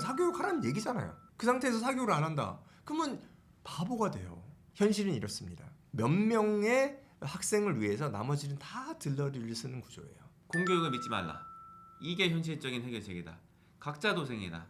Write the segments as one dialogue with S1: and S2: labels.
S1: 사교육하라는 얘기잖아요. 그 상태에서 사교육을 안 한다. 그러면 바보가 돼요. 현실은 이렇습니다. 몇 명의 학생을 위해서 나머지는 다 들러리를 쓰는 구조예요.
S2: 공교육을 믿지 말라. 이게 현실적인 해결책이다. 각자 도생이다.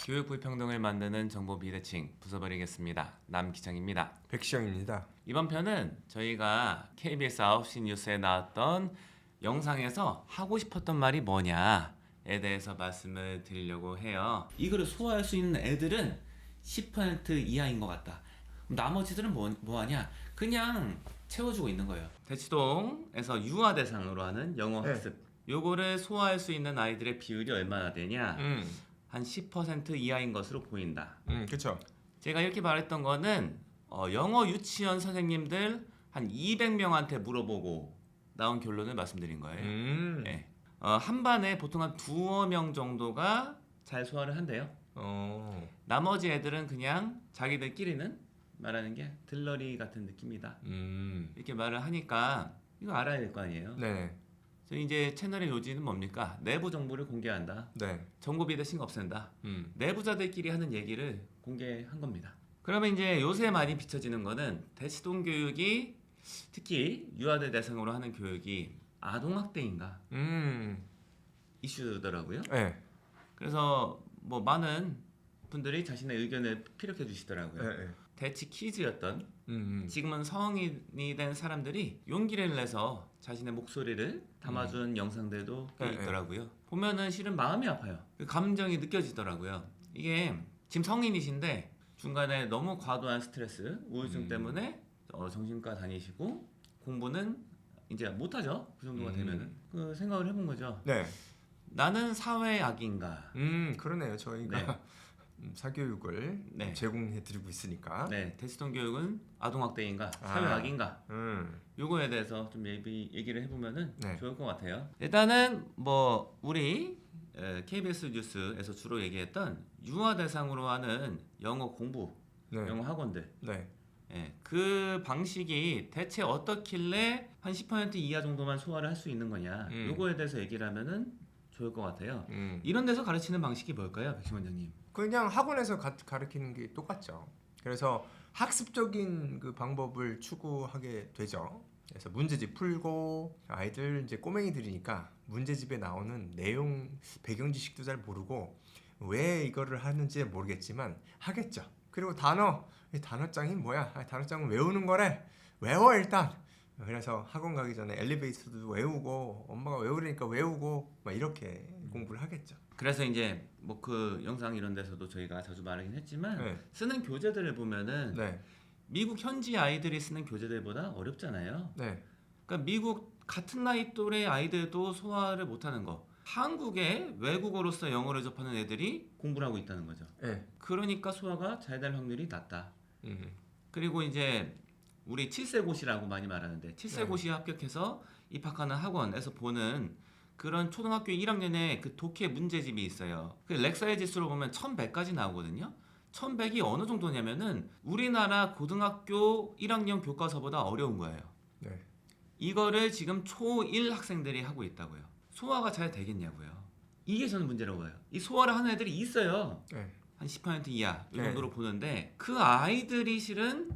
S2: 교육 불평등을 만드는 정보 비대칭 부숴버리겠습니다. 남기창입니다.
S1: 백시영입니다.
S2: 이번 편은 저희가 KBS 9시 뉴스에 나왔던 영상에서 하고 싶었던 말이 뭐냐에 대해서 말씀을 드리려고 해요. 이거를 소화할 수 있는 애들은 10% 이하인 것 같다. 나머지들은 뭐하냐? 그냥 채워주고 있는 거예요. 대치동에서 유아 대상으로 하는 영어 학습. 요거를 소화할 수 있는 아이들의 비율이 얼마나 되냐? 한 10% 이하인 것으로 보인다.
S1: 그렇죠.
S2: 제가 이렇게 말했던 거는 영어 유치원 선생님들 한 200명한테 물어보고 나온 결론을 말씀드린 거예요. 네. 한 반에 보통 한 두어 명 정도가 잘 소화를 한대요. 나머지 애들은 그냥 자기들끼리는 말하는 게 들러리 같은 느낌이다. 이렇게 말을 하니까 이거 알아야 될 거 아니에요.
S1: 네.
S2: 저희 이제 채널의 요지는 뭡니까? 내부 정보를 공개한다.
S1: 네.
S2: 정보 비대칭 없앤다. 내부자들끼리 하는 얘기를 공개한 겁니다. 그러면 이제 요새 많이 비춰지는 거는 대치동 교육이 특히 유아들 대상으로 하는 교육이 아동학대인가 이슈더라고요.
S1: 네.
S2: 그래서 뭐 많은 분들이 자신의 의견을 피력해 주시더라고요.
S1: 네.
S2: 대치 키즈였던 지금은 성인이 된 사람들이 용기를 내서 자신의 목소리를 담아준 영상들도 꽤 있더라고요. 보면은 실은 마음이 아파요. 그 감정이 느껴지더라고요. 이게 지금 성인이신데 중간에 너무 과도한 스트레스, 우울증 때문에 정신과 다니시고 공부는 이제 못하죠. 그 정도가 되면은 그 생각을 해본 거죠.
S1: 네.
S2: 나는 사회의 악인가?
S1: 그러네요. 저희가 사교육을
S2: 네.
S1: 제공해드리고 있으니까.
S2: 네, 대치동 교육은 아동학대인가, 사회악인가? 요거에 대해서 좀 얘기를 해보면은 좋을 것 같아요. 일단은 뭐 우리 KBS 뉴스에서 주로 얘기했던 유아 대상으로 하는 영어 공부, 영어 학원들. 그 방식이 대체 어떻길래 한 10% 이하 정도만 소화를 할 수 있는 거냐? 요거에 대해서 얘기를 하면은 좋을 것 같아요. 이런 데서 가르치는 방식이 뭘까요, 백신 원장님?
S1: 그냥 학원에서 가르치는 게 똑같죠. 그래서 학습적인 그 방법을 추구하게 되죠. 그래서 문제집 풀고 아이들 이제 꼬맹이들이니까 문제집에 나오는 내용 배경 지식도 잘 모르고 왜 이거를 하는지 모르겠지만 하겠죠. 그리고 이 단어장이 뭐야? 단어장은 외우는 거래. 외워 일단. 그래서 학원 가기 전에 엘리베이터도 외우고 엄마가 외우려니까 외우고 막 이렇게 공부를 하겠죠.
S2: 그래서 이제 뭐 그 영상 이런 데서도 저희가 자주 말하긴 했지만 쓰는 교재들을 보면은 미국 현지 아이들이 쓰는 교재들보다 어렵잖아요. 그러니까 미국 같은 나이 또래 아이들도 소화를 못하는 거. 한국의 외국어로서 영어를 접하는 애들이 공부를 하고 있다는 거죠. 그러니까 소화가 잘 될 확률이 낮다. 그리고 이제 우리 7세 고시라고 많이 말하는데 7세 고시에 합격해서 입학하는 학원에서 보는 그런 초등학교 1학년에 그 독해 문제집이 있어요. 그 렉사의 지수로 보면 1100까지 나오거든요. 1100이 어느 정도냐면은 우리나라 고등학교 1학년 교과서보다 어려운 거예요. 이거를 지금 초1 학생들이 하고 있다고요. 소화가 잘 되겠냐고요. 이게 저는 문제라고 봐요. 이 소화를 하는 애들이 있어요. 한 10% 이하 이 정도로 보는데 그 아이들이 실은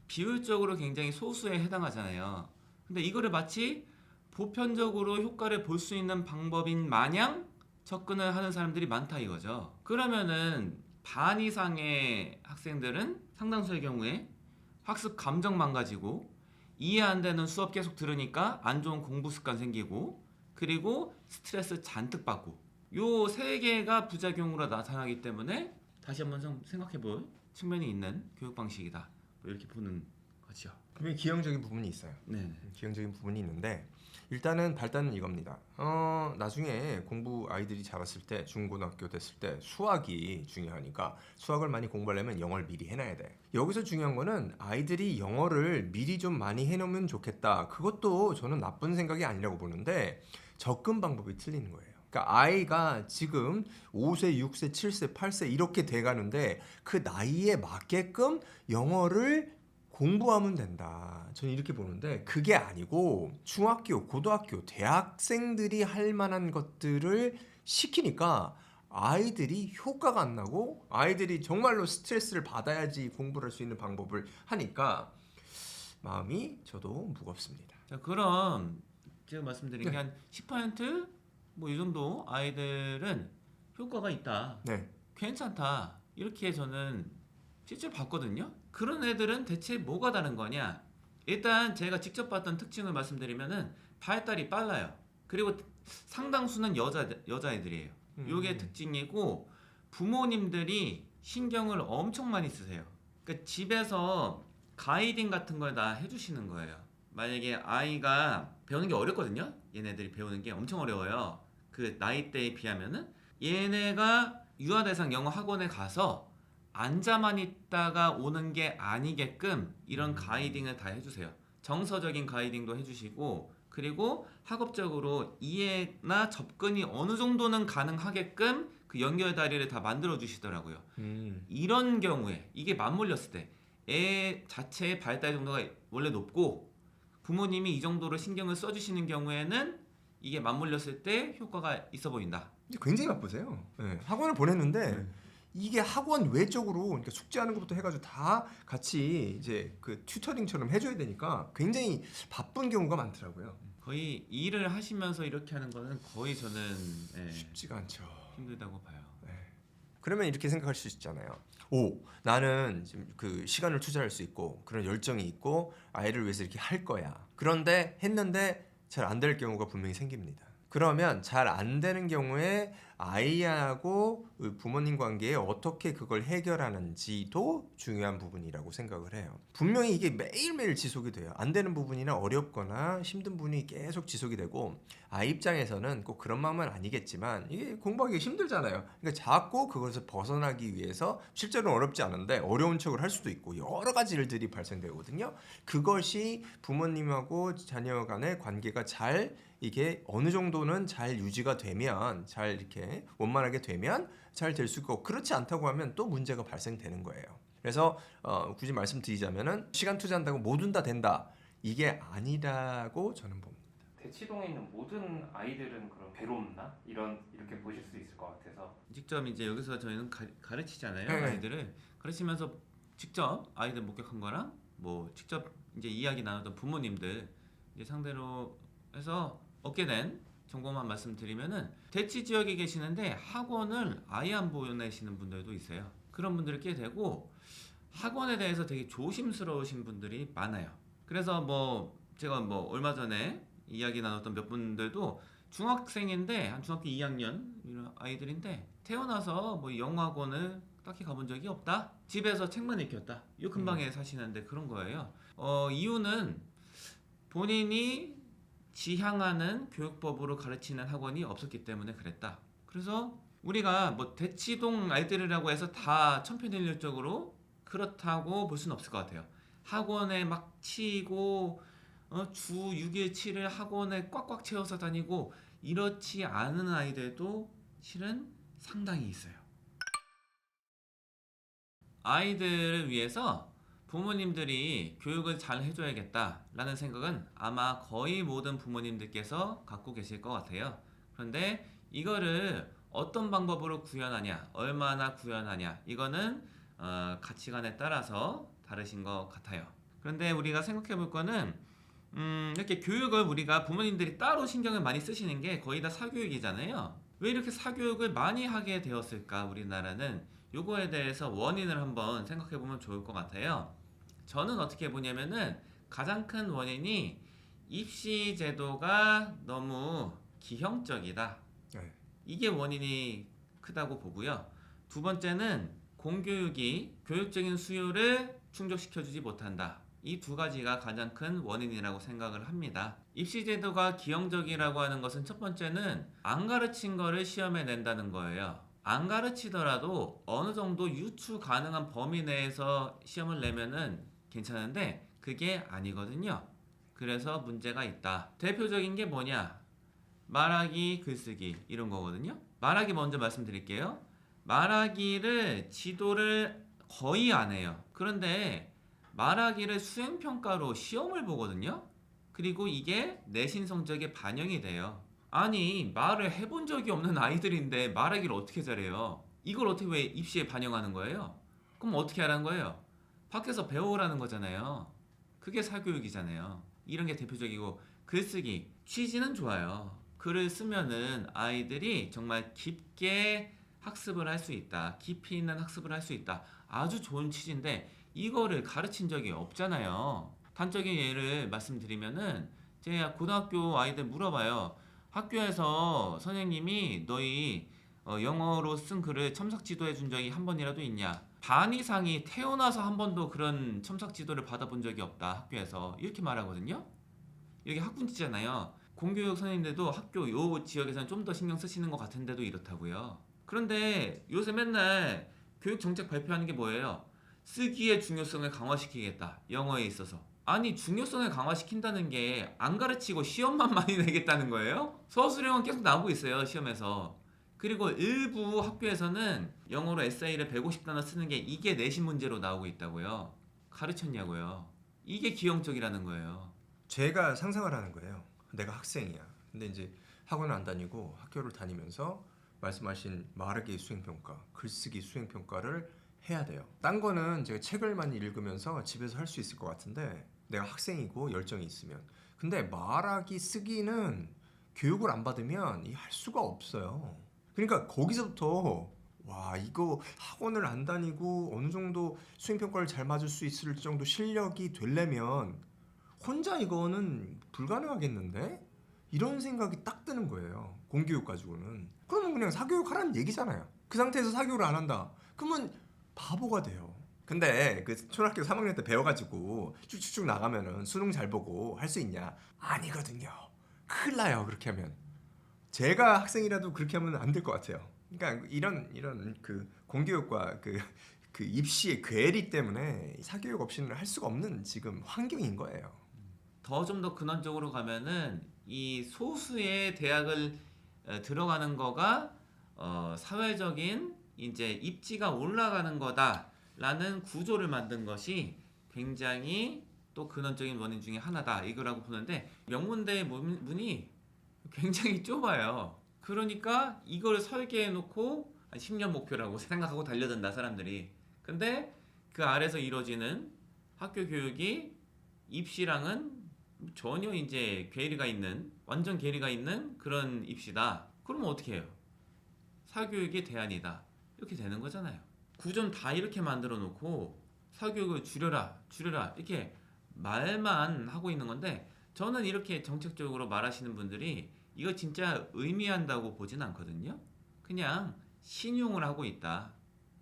S2: 비율적으로 굉장히 소수에 해당하잖아요. 근데 이거를 마치 보편적으로 효과를 볼 수 있는 방법인 마냥 접근을 하는 사람들이 많다 이거죠. 그러면은 반 이상의 학생들은 상당수의 경우에 학습 감정 망가지고 이해 안 되는 수업 계속 들으니까 안 좋은 공부 습관 생기고 그리고 스트레스 잔뜩 받고 요 세 개가 부작용으로 나타나기 때문에 다시 한번 생각해 볼 측면이 있는 교육 방식이다. 뭐 이렇게 보는 거죠.
S1: 분명히 기형적인 부분이 있어요. 기형적인 부분이 있는데 일단은 발단은 이겁니다. 나중에 공부 아이들이 자랐을 때 중고등학교 됐을 때 수학이 중요하니까 수학을 많이 공부하려면 영어를 미리 해놔야 돼. 여기서 중요한 거는 아이들이 영어를 미리 좀 많이 해놓으면 좋겠다. 그것도 저는 나쁜 생각이 아니라고 보는데 접근 방법이 틀리는 거예요. 그러니까 아이가 지금 5세, 6세, 7세, 8세 이렇게 돼가는데 그 나이에 맞게끔 영어를 공부하면 된다. 저는 이렇게 보는데 그게 아니고 중학교, 고등학교, 대학생들이 할 만한 것들을 시키니까 아이들이 효과가 안 나고 아이들이 정말로 스트레스를 받아야지 공부를 할 수 있는 방법을 하니까 마음이 저도 무겁습니다.
S2: 자, 그럼 제가 말씀드린 게 한 10%뭐 이 정도 아이들은 효과가 있다.
S1: 네.
S2: 괜찮다. 이렇게 저는 실제로 봤거든요. 그런 애들은 대체 뭐가 다른 거냐? 일단 제가 직접 봤던 특징을 말씀드리면은 발달이 빨라요. 그리고 상당수는 여자애들이에요. 요게 특징이고 부모님들이 신경을 엄청 많이 쓰세요. 그러니까 집에서 가이딩 같은 걸 다 해주시는 거예요. 만약에 아이가 배우는 게 어렵거든요. 얘네들이 배우는 게 엄청 어려워요. 그 나이대에 비하면은 얘네가 유아대상 영어 학원에 가서 앉아만 있다가 오는 게 아니게끔 이런 가이딩을 다 해주세요. 정서적인 가이딩도 해주시고 그리고 학업적으로 이해나 접근이 어느 정도는 가능하게끔 그 연결 다리를 다 만들어 주시더라고요. 이런 경우에 이게 맞물렸을 때 애 자체의 발달 정도가 원래 높고 부모님이 이 정도로 신경을 써주시는 경우에는 이게 맞물렸을 때 효과가 있어 보인다.
S1: 굉장히 바쁘세요. 네. 학원을 보냈는데 이게 학원 외적으로 그러니까 숙제하는 것부터 해가지고 다 같이 이제 그 튜터링처럼 해줘야 되니까 굉장히 바쁜 경우가 많더라고요.
S2: 거의 일을 하시면서 이렇게 하는 거는 거의 저는
S1: 쉽지가 않죠.
S2: 힘들다고 봐요.
S1: 네. 그러면 이렇게 생각할 수 있잖아요. 오, 나는 지금 그 시간을 투자할 수 있고 그런 열정이 있고 아이를 위해서 이렇게 할 거야. 그런데 했는데 잘 안 될 경우가 분명히 생깁니다. 그러면 잘 안 되는 경우에 아이하고 부모님 관계에 어떻게 그걸 해결하는지도 중요한 부분이라고 생각을 해요. 분명히 이게 매일매일 지속이 돼요. 안 되는 부분이나 어렵거나 힘든 부분이 계속 지속이 되고 아이 입장에서는 꼭 그런 마음은 아니겠지만 이게 공부하기 힘들잖아요. 그러니까 자꾸 그것을 벗어나기 위해서 실제로는 어렵지 않은데 어려운 척을 할 수도 있고 여러 가지 일들이 발생되거든요. 그것이 부모님하고 자녀 간의 관계가 잘 이게 어느 정도는 잘 유지가 되면 잘 이렇게 원만하게 되면 잘 될 수 있고 그렇지 않다고 하면 또 문제가 발생되는 거예요. 그래서 굳이 말씀드리자면은 시간 투자한다고 뭐든 다 된다 이게 아니라고 저는 봅니다.
S3: 대치동에 있는 모든 아이들은 그럼 괴롭나? 이렇게 보실 수 있을 것 같아서
S2: 직접 이제 여기서 저희는 가르치잖아요.
S1: 네.
S2: 아이들을 가르치면서 직접 아이들 목격한 거랑 뭐 직접 이제 이야기 나눴던 부모님들 이제 상대로 해서 얻게 된 정보만 말씀드리면은 대치 지역에 계시는데 학원을 아예 안 보내시는 분들도 있어요. 그런 분들이 꽤 되고 학원에 대해서 되게 조심스러우신 분들이 많아요. 그래서 뭐 제가 뭐 얼마 전에 이야기 나눴던 몇 분들도 중학생인데 한 중학교 2학년 이런 아이들인데 태어나서 뭐 영어 학원을 딱히 가본 적이 없다. 집에서 책만 읽혔다. 요 근방에 사시는데 그런 거예요. 이유는 본인이 지향하는 교육법으로 가르치는 학원이 없었기 때문에 그랬다. 그래서 우리가 뭐 대치동 아이들이라고 해서 다 천편일률적으로 그렇다고 볼 수는 없을 것 같아요. 학원에 막 치이고 주 6일 7일 학원에 꽉꽉 채워서 다니고 이렇지 않은 아이들도 실은 상당히 있어요. 아이들을 위해서 부모님들이 교육을 잘 해줘야겠다라는 생각은 아마 거의 모든 부모님들께서 갖고 계실 것 같아요. 그런데 이거를 어떤 방법으로 구현하냐, 얼마나 구현하냐, 이거는 가치관에 따라서 다르신 것 같아요. 그런데 우리가 생각해 볼 거는 이렇게 교육을 우리가 부모님들이 따로 신경을 많이 쓰시는 게 거의 다 사교육이잖아요. 왜 이렇게 사교육을 많이 하게 되었을까 우리나라는? 요거에 대해서 원인을 한번 생각해 보면 좋을 것 같아요. 저는 어떻게 보냐면은 가장 큰 원인이 입시 제도가 너무 기형적이다. 이게 원인이 크다고 보고요. 두 번째는 공교육이 교육적인 수요를 충족시켜주지 못한다. 이 두 가지가 가장 큰 원인이라고 생각을 합니다. 입시 제도가 기형적이라고 하는 것은 첫 번째는 안 가르친 거를 시험에 낸다는 거예요. 안 가르치더라도 어느 정도 유추 가능한 범위 내에서 시험을 내면은 괜찮은데 그게 아니거든요. 그래서 문제가 있다. 대표적인 게 뭐냐? 말하기, 글쓰기 이런 거거든요. 말하기 먼저 말씀드릴게요. 말하기를 지도를 거의 안 해요. 그런데 말하기를 수행평가로 시험을 보거든요. 그리고 이게 내신 성적에 반영이 돼요. 아니 말을 해본 적이 없는 아이들인데 말하기를 어떻게 잘해요? 이걸 어떻게 왜 입시에 반영하는 거예요? 그럼 어떻게 하라는 거예요? 밖에서 배우라는 거잖아요. 그게 사교육이잖아요. 이런 게 대표적이고 글쓰기 취지는 좋아요. 글을 쓰면은 아이들이 정말 깊게 학습을 할 수 있다. 깊이 있는 학습을 할 수 있다. 아주 좋은 취지인데 이거를 가르친 적이 없잖아요. 단적인 예를 말씀드리면은 제가 고등학교 아이들 물어봐요. 학교에서 선생님이 너희 영어로 쓴 글을 첨삭 지도해 준 적이 한 번이라도 있냐? 반 이상이 태어나서 한 번도 그런 첨삭 지도를 받아본 적이 없다. 학교에서 이렇게 말하거든요. 여기 학군지잖아요. 공교육 선생님들도 학교 요 지역에서는 좀 더 신경 쓰시는 것 같은데도 이렇다고요. 그런데 요새 맨날 교육 정책 발표하는 게 뭐예요? 쓰기의 중요성을 강화시키겠다. 영어에 있어서. 아니 중요성을 강화시킨다는 게 안 가르치고 시험만 많이 내겠다는 거예요? 서술형은 계속 나오고 있어요. 시험에서. 그리고 일부 학교에서는 영어로 에세이를 150단어 쓰는 게 이게 내신 문제로 나오고 있다고요. 가르쳤냐고요. 이게 기형적이라는 거예요.
S1: 제가 상상을 하는 거예요. 내가 학생이야. 근데 이제 학원을 안 다니고 학교를 다니면서 말씀하신 말하기 수행평가, 글쓰기 수행평가를 해야 돼요. 딴 거는 제가 책을 많이 읽으면서 집에서 할 수 있을 것 같은데 내가 학생이고 열정이 있으면. 근데 말하기 쓰기는 교육을 안 받으면 할 수가 없어요. 그러니까 거기서부터 와 이거 학원을 안 다니고 어느 정도 수행평가를 잘 맞을 수 있을 정도 실력이 되려면 혼자 이거는 불가능하겠는데? 이런 생각이 딱 드는 거예요. 공교육 가지고는. 그러면 그냥 사교육 하라는 얘기잖아요. 그 상태에서 사교육을 안 한다. 그러면 바보가 돼요. 근데 그 초등학교 3학년 때 배워가지고 쭉쭉쭉 나가면은 수능 잘 보고 할 수 있냐? 아니거든요. 큰일 나요. 그렇게 하면. 제가 학생이라도 그렇게 하면 안 될 것 같아요. 그러니까 이런 그 공교육과 그 입시의 괴리 때문에 사교육 없이는 할 수가 없는 지금 환경인 거예요.
S2: 좀 더 근원적으로 가면은 이 소수의 대학을 들어가는 거가 사회적인 이제 입지가 올라가는 거다라는 구조를 만든 것이 굉장히 또 근원적인 원인 중에 하나다 이거라고 보는데 명문대의 문이 굉장히 좁아요. 그러니까 이걸 설계해 놓고 10년 목표라고 생각하고 달려든다 사람들이. 근데 그 아래서 이루어지는 학교 교육이 입시랑은 전혀 이제 괴리가 있는 완전 괴리가 있는 그런 입시다. 그러면 어떻게 해요? 사교육이 대안이다. 이렇게 되는 거잖아요. 구점 다 이렇게 만들어 놓고 사교육을 줄여라 이렇게 말만 하고 있는 건데 저는 이렇게 정책적으로 말하시는 분들이 이거 진짜 의미한다고 보진 않거든요. 그냥 신용을 하고 있다.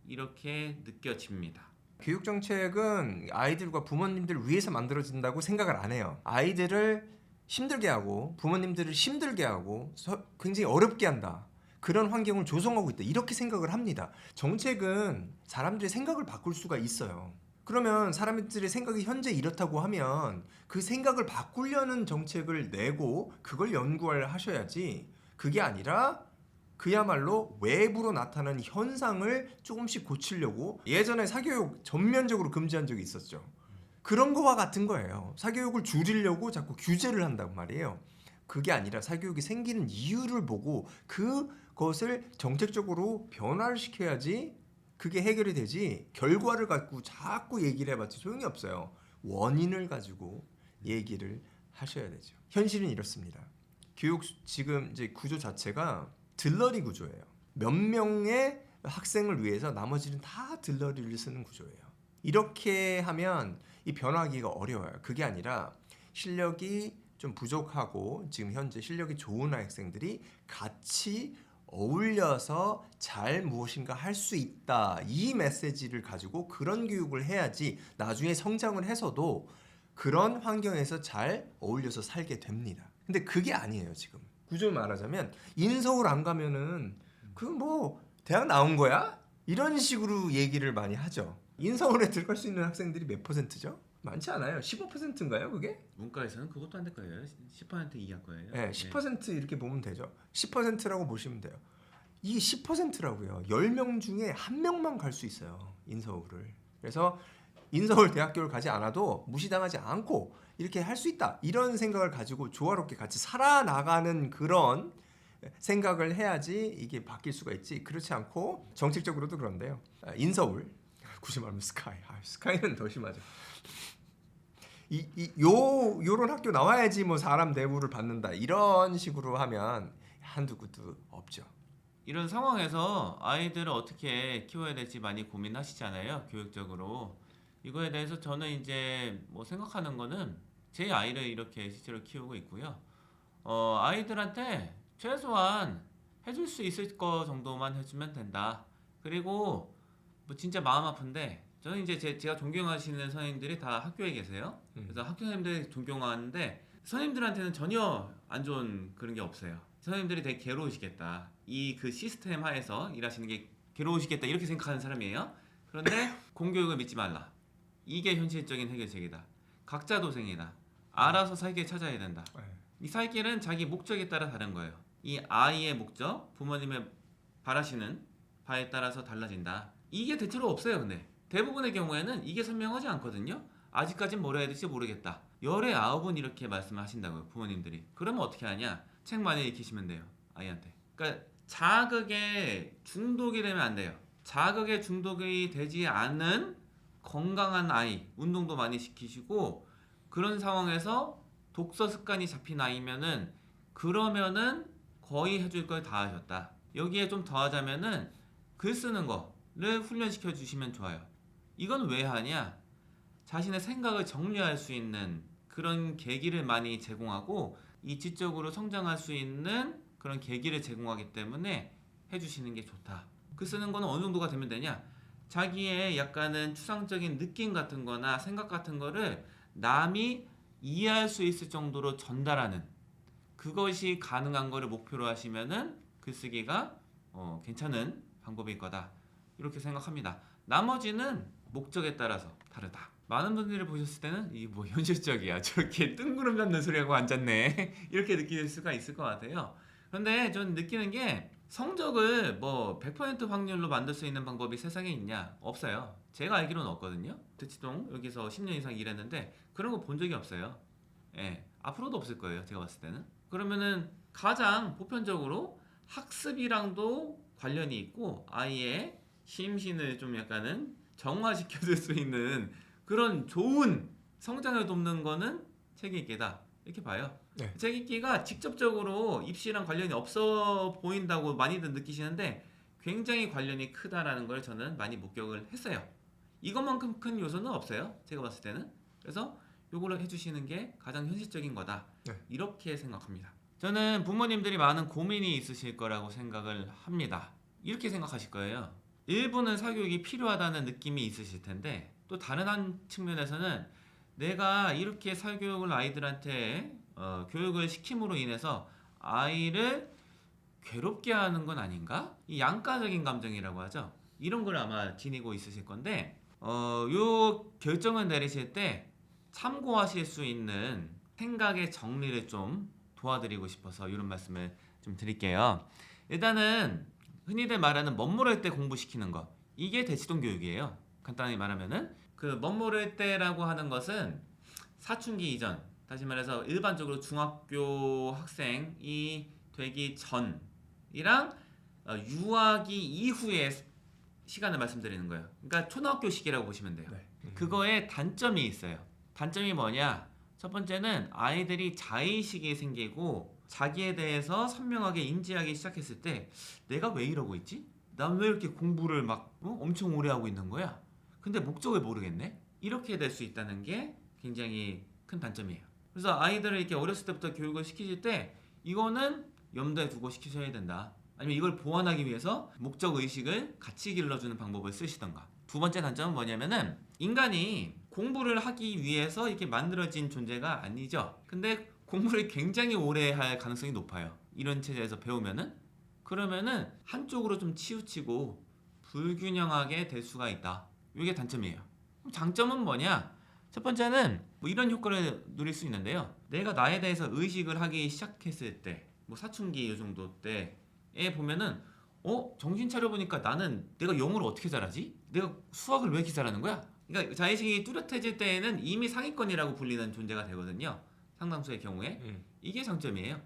S2: 이렇게 느껴집니다.
S1: 교육정책은 아이들과 부모님들 위해서 만들어진다고 생각을 안 해요. 아이들을 힘들게 하고 부모님들을 힘들게 하고 굉장히 어렵게 한다. 그런 환경을 조성하고 있다. 이렇게 생각을 합니다. 정책은 사람들의 생각을 바꿀 수가 있어요. 그러면 사람들의 생각이 현재 이렇다고 하면 그 생각을 바꾸려는 정책을 내고 그걸 연구를 하셔야지. 그게 아니라 그야말로 외부로 나타나는 현상을 조금씩 고치려고 예전에 사교육 전면적으로 금지한 적이 있었죠. 그런 거와 같은 거예요. 사교육을 줄이려고 자꾸 규제를 한단 말이에요. 그게 아니라 사교육이 생기는 이유를 보고 그것을 정책적으로 변화를 시켜야지 그게 해결이 되지 결과를 갖고 자꾸 얘기를 해봤자 소용이 없어요. 원인을 가지고 얘기를 하셔야 되죠. 현실은 이렇습니다. 교육 지금 이제 구조 자체가 들러리 구조예요. 몇 명의 학생을 위해서 나머지는 다 들러리를 쓰는 구조예요. 이렇게 하면 이 변화하기가 어려워요. 그게 아니라 실력이 좀 부족하고 지금 현재 실력이 좋은 학생들이 같이 어울려서 잘 무엇인가 할 수 있다. 이 메시지를 가지고 그런 교육을 해야지 나중에 성장을 해서도 그런 환경에서 잘 어울려서 살게 됩니다. 근데 그게 아니에요, 지금. 구조를 말하자면 인서울 안 가면은 그 뭐 대학 나온 거야? 이런 식으로 얘기를 많이 하죠. 인서울에 들어갈 수 있는 학생들이 몇 %죠? 많지 않아요. 15%인가요, 그게?
S2: 문과에서는 그것도 안 될 거예요. 10% 이하 거예요.
S1: 네, 10% 이렇게 보면 되죠. 10%라고 보시면 돼요. 이게 10%라고요. 10명 중에 1명만 갈 수 있어요. 인서울을. 그래서 인서울 대학교를 가지 않아도 무시당하지 않고 이렇게 할 수 있다. 이런 생각을 가지고 조화롭게 같이 살아나가는 그런 생각을 해야지 이게 바뀔 수가 있지. 그렇지 않고 정책적으로도 그런데요. 인서울, 굳이 말하면 스카이는 더 심하죠. 요런 학교 나와야지 뭐 사람 대우를 받는다. 이런 식으로 하면 한두 끝도 없죠.
S2: 이런 상황에서 아이들을 어떻게 키워야 될지 많이 고민하시잖아요. 교육적으로. 이거에 대해서 저는 이제 뭐 생각하는 거는 제 아이를 이렇게 실제로 키우고 있고요. 아이들한테 최소한 해줄 수 있을 거 정도만 해주면 된다. 그리고 뭐 진짜 마음 아픈데 저는 이제 제가 존경하시는 선생님들이 다 학교에 계세요. 그래서 학교 선생님들 존경하는데 선생님들한테는 전혀 안 좋은 그런 게 없어요. 선생님들이 되게 괴로우시겠다. 이 그 시스템 하에서 일하시는 게 괴로우시겠다 이렇게 생각하는 사람이에요. 그런데 공교육을 믿지 말라. 이게 현실적인 해결책이다. 각자 도생이다. 알아서 살 길 찾아야 된다. 이 살 길은 자기 목적에 따라 다른 거예요. 이 아이의 목적, 부모님의 바라시는 바에 따라서 달라진다. 이게 대체로 없어요. 근데 대부분의 경우에는 이게 선명하지 않거든요. 아직까진 뭘 해야 될지 모르겠다. 열에 9은 이렇게 말씀하신다고요. 부모님들이. 그러면 어떻게 하냐? 책 많이 읽히시면 돼요. 아이한테. 그러니까 자극에 중독이 되면 안 돼요. 자극에 중독이 되지 않은 건강한 아이, 운동도 많이 시키시고 그런 상황에서 독서 습관이 잡힌 아이면은 그러면은 거의 해줄 걸 다 하셨다. 여기에 좀 더하자면은 글 쓰는 거를 훈련시켜 주시면 좋아요. 이건 왜 하냐? 자신의 생각을 정리할 수 있는 그런 계기를 많이 제공하고 이 지적으로 성장할 수 있는 그런 계기를 제공하기 때문에 해주시는 게 좋다. 글 쓰는 거는 어느 정도가 되면 되냐? 자기의 약간은 추상적인 느낌 같은 거나 생각 같은 거를 남이 이해할 수 있을 정도로 전달하는 그것이 가능한 거를 목표로 하시면은 글쓰기가 괜찮은 방법일 거다. 이렇게 생각합니다. 나머지는 목적에 따라서 다르다. 많은 분들이 보셨을 때는 이게 뭐 현실적이야. 저렇게 뜬구름 잡는 소리하고 앉았네. 이렇게 느낄 수가 있을 것 같아요. 그런데 저는 느끼는 게 성적을 뭐 100% 확률로 만들 수 있는 방법이 세상에 있냐? 없어요. 제가 알기로는 없거든요. 대치동 여기서 10년 이상 일했는데 그런 거 본 적이 없어요. 예, 앞으로도 없을 거예요. 제가 봤을 때는. 그러면은 가장 보편적으로 학습이랑도 관련이 있고 아이의 심신을 좀 약간은 정화시켜줄 수 있는 그런 좋은 성장을 돕는 거는 책 읽기다. 이렇게 봐요. 네. 책 읽기가 직접적으로 입시랑 관련이 없어 보인다고 많이들 느끼시는데 굉장히 관련이 크다라는 걸 저는 많이 목격을 했어요. 이것만큼 큰 요소는 없어요. 제가 봤을 때는. 그래서 요거를 해주시는 게 가장 현실적인 거다. 네. 이렇게 생각합니다. 저는 부모님들이 많은 고민이 있으실 거라고 생각을 합니다. 이렇게 생각하실 거예요. 일부는 사교육이 필요하다는 느낌이 있으실 텐데 또 다른 한 측면에서는 내가 이렇게 사교육을 아이들한테 교육을 시킴으로 인해서 아이를 괴롭게 하는 건 아닌가? 이 양가적인 감정이라고 하죠. 이런 걸 아마 지니고 있으실 건데 요 결정을 내리실 때 참고하실 수 있는 생각의 정리를 좀 도와드리고 싶어서 이런 말씀을 좀 드릴게요. 일단은 흔히들 말하는 멋모를 때 공부시키는 거 이게 대치동 교육이에요. 간단히 말하면은 그 멋모를 때라고 하는 것은 사춘기 이전 다시 말해서 일반적으로 중학교 학생이 되기 전이랑 유아기 이후의 시간을 말씀드리는 거예요. 그러니까 초등학교 시기라고 보시면 돼요. 네. 그거에 단점이 있어요. 단점이 뭐냐? 첫 번째는 아이들이 자의식이 생기고 자기에 대해서 선명하게 인지하기 시작했을 때 내가 왜 이러고 있지? 난 왜 이렇게 공부를 막 엄청 오래 하고 있는 거야? 근데 목적을 모르겠네? 이렇게 될 수 있다는 게 굉장히 큰 단점이에요. 그래서 아이들을 이렇게 어렸을 때부터 교육을 시키실 때 이거는 염두에 두고 시키셔야 된다. 아니면 이걸 보완하기 위해서 목적의식을 같이 길러주는 방법을 쓰시던가. 두 번째 단점은 뭐냐면은 인간이 공부를 하기 위해서 이렇게 만들어진 존재가 아니죠. 근데 공부를 굉장히 오래 할 가능성이 높아요. 이런 체제에서 배우면은 그러면은 한쪽으로 좀 치우치고 불균형하게 될 수가 있다. 이게 단점이에요. 장점은 뭐냐? 첫 번째는 뭐 이런 효과를 누릴 수 있는데요. 내가 나에 대해서 의식을 하기 시작했을 때, 뭐 사춘기 이 정도 때에 보면은 정신 차려보니까 나는 내가 영어를 어떻게 잘하지? 내가 수학을 왜 이렇게 잘하는 거야? 그러니까 자의식이 뚜렷해질 때에는 이미 상위권이라고 불리는 존재가 되거든요. 상당수의 경우에 이게 장점이에요.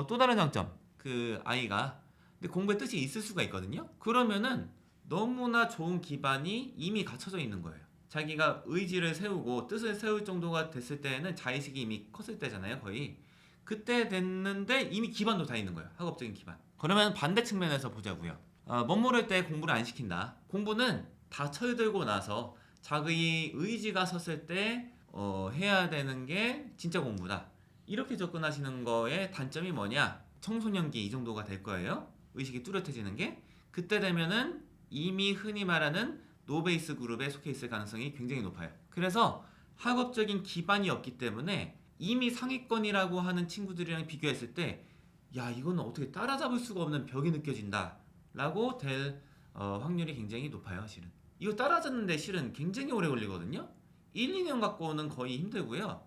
S2: 또 다른 장점, 그 아이가 근데 공부에 뜻이 있을 수가 있거든요. 그러면은 너무나 좋은 기반이 이미 갖춰져 있는 거예요. 자기가 의지를 세우고 뜻을 세울 정도가 됐을 때에는 자의식이 이미 컸을 때잖아요, 거의. 그때 됐는데 이미 기반도 다 있는 거예요. 학업적인 기반. 그러면 반대 측면에서 보자고요. 못 모를 때 공부를 안 시킨다. 공부는 다 철들고 나서 자기 의지가 섰을 때 해야 되는 게 진짜 공부다. 이렇게 접근하시는 거의 단점이 뭐냐? 청소년기 이 정도가 될 거예요. 의식이 뚜렷해지는 게. 그때 되면은 이미 흔히 말하는 노베이스 그룹에 속해 있을 가능성이 굉장히 높아요. 그래서 학업적인 기반이 없기 때문에 이미 상위권이라고 하는 친구들이랑 비교했을 때 야, 이거는 어떻게 따라잡을 수가 없는 벽이 느껴진다 라고 될 확률이 굉장히 높아요. 실은 이거 따라잡는데 실은 굉장히 오래 걸리거든요. 1, 2년 갖고는 거의 힘들고요.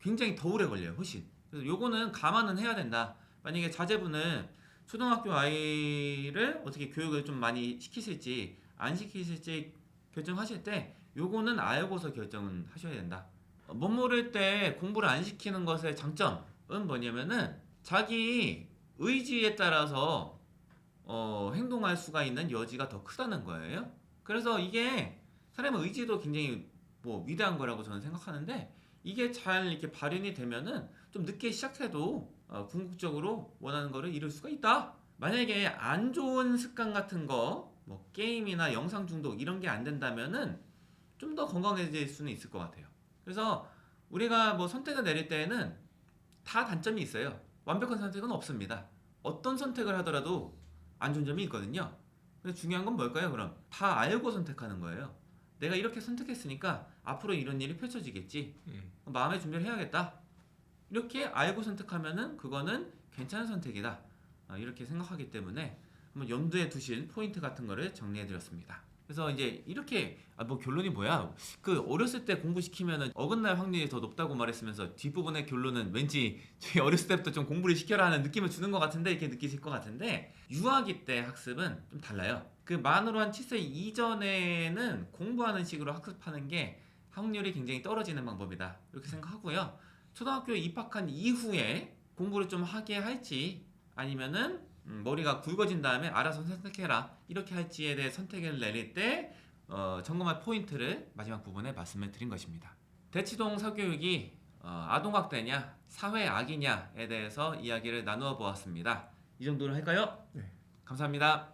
S2: 굉장히 더 오래 걸려요. 훨씬. 그래서 요거는 감안은 해야 된다. 만약에 자제분은 초등학교 아이를 어떻게 교육을 좀 많이 시키실지 안 시키실지 결정하실 때 요거는 알고서 결정은 하셔야 된다. 못 모를 때 공부를 안 시키는 것의 장점은 뭐냐면은 자기 의지에 따라서 행동할 수가 있는 여지가 더 크다는 거예요. 그래서 이게 사람의 의지도 굉장히 위대한 거라고 저는 생각하는데 이게 잘 이렇게 발현이 되면은 좀 늦게 시작해도 궁극적으로 원하는 거를 이룰 수가 있다. 만약에 안 좋은 습관 같은 거, 게임이나 영상 중독 이런 게 안 된다면은 좀 더 건강해질 수는 있을 것 같아요. 그래서 우리가 선택을 내릴 때에는 다 단점이 있어요. 완벽한 선택은 없습니다. 어떤 선택을 하더라도 안 좋은 점이 있거든요. 근데 중요한 건 뭘까요? 그럼 다 알고 선택하는 거예요. 내가 이렇게 선택했으니까 앞으로 이런 일이 펼쳐지겠지. 마음의 준비를 해야겠다. 이렇게 알고 선택하면은 그거는 괜찮은 선택이다. 이렇게 생각하기 때문에 한번 염두에 두실 포인트 같은 거를 정리해드렸습니다. 그래서 이제 이렇게 결론이 뭐야? 그 어렸을 때 공부시키면은 어긋날 확률이 더 높다고 말했으면서 뒷부분의 결론은 왠지 저희 어렸을 때부터 좀 공부를 시켜라 하는 느낌을 주는 것 같은데 이렇게 느끼실 것 같은데 유아기 때 학습은 좀 달라요. 그 만으로 한 7세 이전에는 공부하는 식으로 학습하는 게 확률이 굉장히 떨어지는 방법이다. 이렇게 생각하고요. 초등학교에 입학한 이후에 공부를 좀 하게 할지 아니면은 머리가 굵어진 다음에 알아서 선택해라 이렇게 할지에 대해 선택을 내릴 때 점검할 포인트를 마지막 부분에 말씀을 드린 것입니다. 대치동 사교육이 아동학대냐 사회악이냐에 대해서 이야기를 나누어 보았습니다. 이 정도로 할까요?
S1: 네.
S2: 감사합니다.